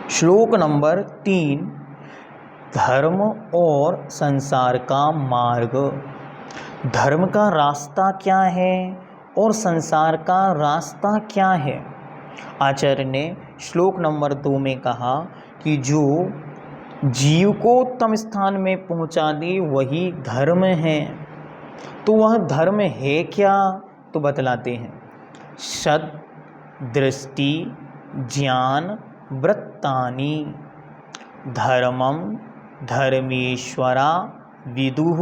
श्लोक नंबर 3। धर्म और संसार का मार्ग। धर्म का रास्ता क्या है और संसार का रास्ता क्या है। आचार्य ने श्लोक नंबर 2 में कहा कि जो जीव को उत्तम स्थान में पहुंचा दे वही धर्म है। तो वह धर्म है क्या, तो बतलाते हैं। सद दृष्टि ज्ञान वृत्तानि धर्मम धर्मेश्वरा विदुः।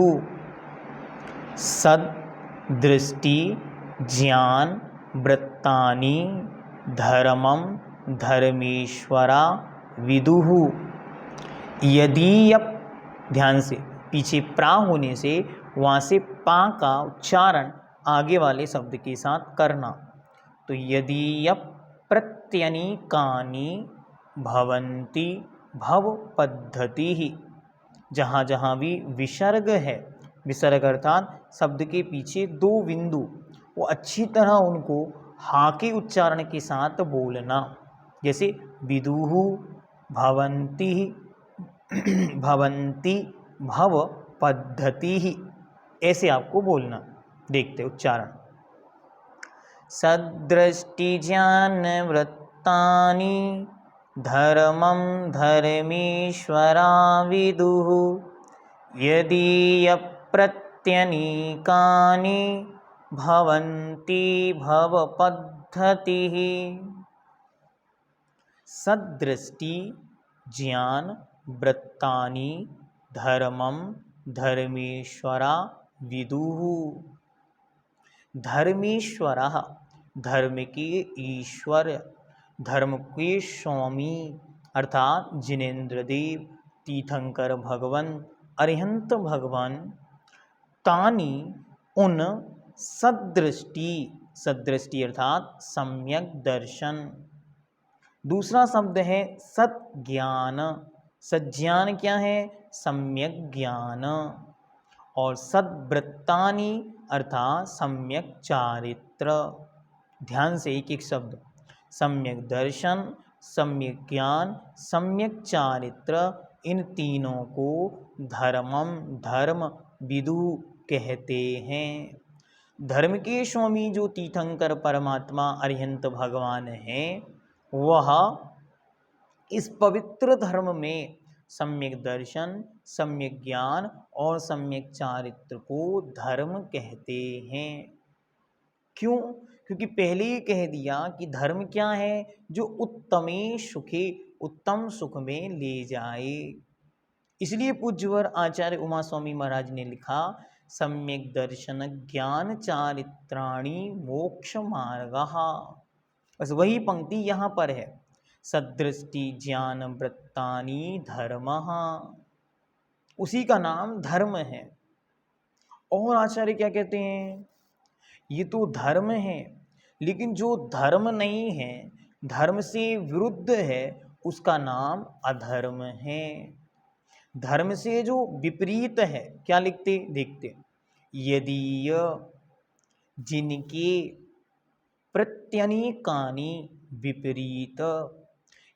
सद दृष्टि ज्ञान वृत्तानि धर्मम धर्मेश्वरा विदुः। यदि ध्यान से, पीछे प्रा होने से वहाँ से पा का उच्चारण आगे वाले शब्द के साथ करना। तो यदि प्रत्यनीकानि भवन्ति भव पद्धति ही। जहाँ जहाँ भी विसर्ग है, विसर्ग अर्थात शब्द के पीछे दो बिंदु, वो अच्छी तरह उनको हा के उच्चारण के साथ बोलना। जैसे विदुहु भवन्ति भवन्ति भव पद्धति ही, ऐसे आपको बोलना। देखते उच्चारण। सदृष्टि ज्ञान वृत्तानि धर्मं धर्मेश्वरा विदुः। यदि प्रत्यनीकानि भवन्ति भव पद्धतिः। सदृष्टि ज्ञान वृत्तानि धर्मं धर्मेश्वरा विदुः। धर्मेश्वरः धर्म के ईश्वर, धर्म के स्वामी अर्थात जिनेन्द्र देव, तीर्थंकर भगवान, अरिहंत भगवान। तानि उन सदृष्टि, सदृष्टि अर्थात सम्यक दर्शन। दूसरा शब्द है सज्ञान। सज्ञान क्या है? सम्यक ज्ञान। और सद्वृत्तानि अर्थात सम्यक चारित्र। ध्यान से एक एक शब्द। सम्यक दर्शन, सम्यक ज्ञान, सम्यक चारित्र, इन तीनों को धर्मम धर्म विदु कहते हैं। धर्म के स्वामी जो तीर्थंकर परमात्मा अरिहंत भगवान हैं, वह इस पवित्र धर्म में सम्यक दर्शन, सम्यक ज्ञान और सम्यक चारित्र को धर्म कहते हैं। क्यों? क्योंकि पहले ही कह दिया कि धर्म क्या है? जो उत्तमे सुखे, उत्तम सुख में ले जाए। इसलिए पूज्यवर आचार्य उमा स्वामी महाराज ने लिखा, सम्यक दर्शन ज्ञान चारित्राणि मोक्ष मार्गः। बस वही पंक्ति यहाँ पर है। सदृष्टि ज्ञान वृत्तानि धर्मः, उसी का नाम धर्म है। और आचार्य क्या कहते हैं? ये तो धर्म है, लेकिन जो धर्म नहीं है, धर्म से विरुद्ध है, उसका नाम अधर्म है। धर्म से जो विपरीत है, क्या लिखते देखते। यदि जिनके प्रत्यनीकानि विपरीत,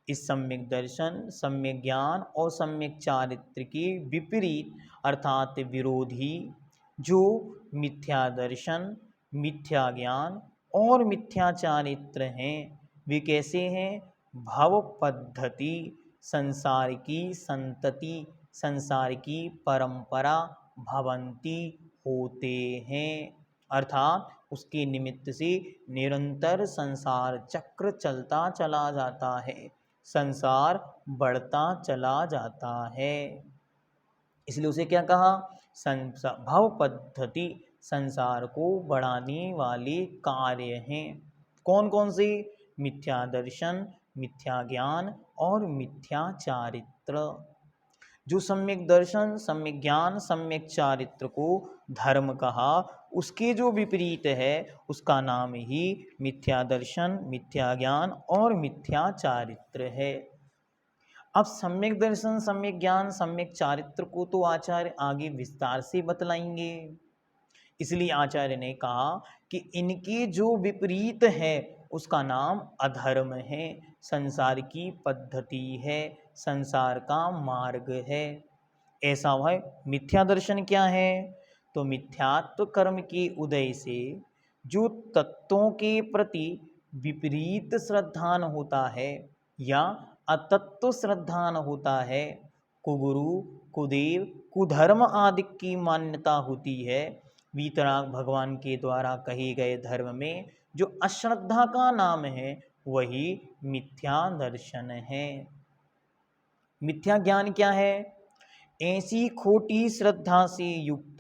इस सम्यक दर्शन, सम्यक ज्ञान और सम्यक चारित्र के विपरीत अर्थात विरोधी जो मिथ्या दर्शन, मिथ्या ज्ञान और मिथ्या चारित्र हैं, वे कैसे हैं? भव पद्धति, संसार की संतति, संसार की परंपरा, भवंती होते हैं। अर्थात उसके निमित्त से निरंतर संसार चक्र चलता चला जाता है, संसार बढ़ता चला जाता है। इसलिए उसे क्या कहा? भव पद्धति, संसार को बढ़ाने वाले कार्य हैं। कौन कौन से? मिथ्या दर्शन, मिथ्या ज्ञान और मिथ्या चारित्र। जो सम्यक दर्शन, सम्यक ज्ञान, सम्यक चारित्र को धर्म कहा, उसके जो विपरीत है उसका नाम ही मिथ्या दर्शन, मिथ्या ज्ञान और मिथ्या चारित्र है। अब सम्यक दर्शन, सम्यक ज्ञान, सम्यक चारित्र को तो आचार्य आगे विस्तार से बतलाएंगे। इसलिए आचार्य ने कहा कि इनके जो विपरीत है उसका नाम अधर्म है। संसार की पद्धति है, संसार का मार्ग है। ऐसा वह मिथ्या दर्शन क्या है? तो मिथ्यात्व कर्म के उदय से जो तत्वों के प्रति विपरीत श्रद्धान होता है या अतत्व श्रद्धान होता है, कुगुरु, कुदेव, कुधर्म आदि की मान्यता होती है, वीतराग भगवान के द्वारा कहे गए धर्म में जो अश्रद्धा का नाम है वही मिथ्या दर्शन है। मिथ्या ज्ञान क्या है? ऐसी खोटी श्रद्धा से युक्त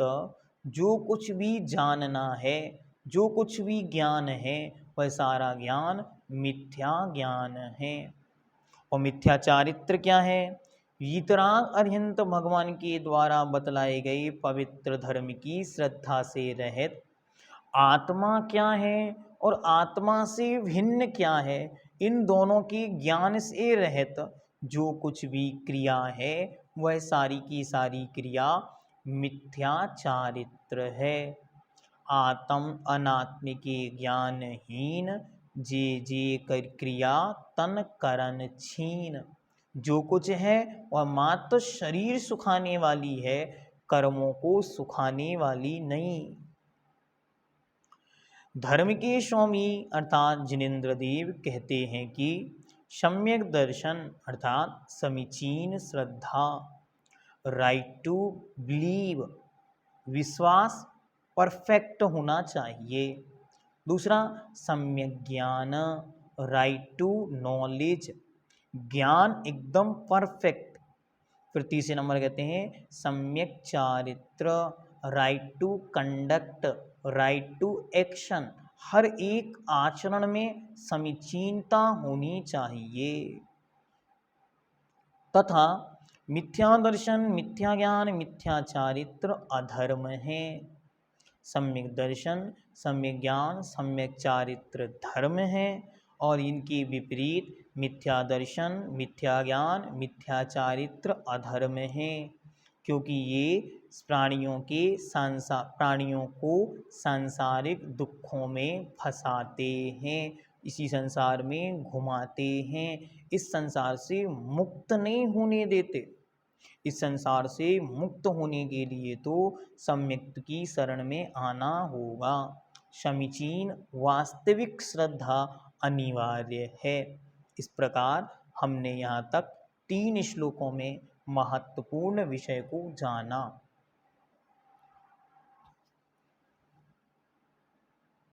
जो कुछ भी जानना है, जो कुछ भी ज्ञान है, वह सारा ज्ञान मिथ्या ज्ञान है। और मिथ्या चारित्र क्या है? वीतराग अरिहंत भगवान के द्वारा बतलाए गए पवित्र धर्म की श्रद्धा से रहित आत्मा क्या है और आत्मा से भिन्न क्या है, इन दोनों के ज्ञान से रहित जो कुछ भी क्रिया है वह सारी की सारी क्रिया मिथ्या चारित्र है। आत्म अनात्म के ज्ञानहीन जे जे कर क्रिया तन करन छीन। जो कुछ है वह मात्र शरीर सुखाने वाली है, कर्मों को सुखाने वाली नहीं। धर्म के स्वामी अर्थात जिनेन्द्र देव कहते हैं कि सम्यक दर्शन अर्थात समीचीन श्रद्धा, राइट टू बिलीव, विश्वास परफेक्ट होना चाहिए। दूसरा सम्यक ज्ञान, राइट टू नॉलेज, ज्ञान एकदम परफेक्ट। फिर तीसरे नंबर कहते हैं सम्यक चारित्र, right to conduct, right to action, हर एक आचरण में समीचीनता होनी चाहिए। तथा मिथ्या दर्शन, मिथ्या ज्ञान, मिथ्या चारित्र अधर्म है। सम्यक दर्शन, सम्यक ज्ञान, सम्यक चारित्र धर्म है और इनके विपरीत मिथ्या दर्शन, मिथ्या ज्ञान, मिथ्या चारित्र अधर्म है, क्योंकि ये प्राणियों को सांसारिक दुखों में फंसाते हैं, इसी संसार में घुमाते हैं, इस संसार से मुक्त नहीं होने देते। इस संसार से मुक्त होने के लिए तो सम्यक की शरण में आना होगा। समीचीन वास्तविक श्रद्धा अनिवार्य है। इस प्रकार हमने यहाँ तक 3 श्लोकों में महत्वपूर्ण विषय को जाना।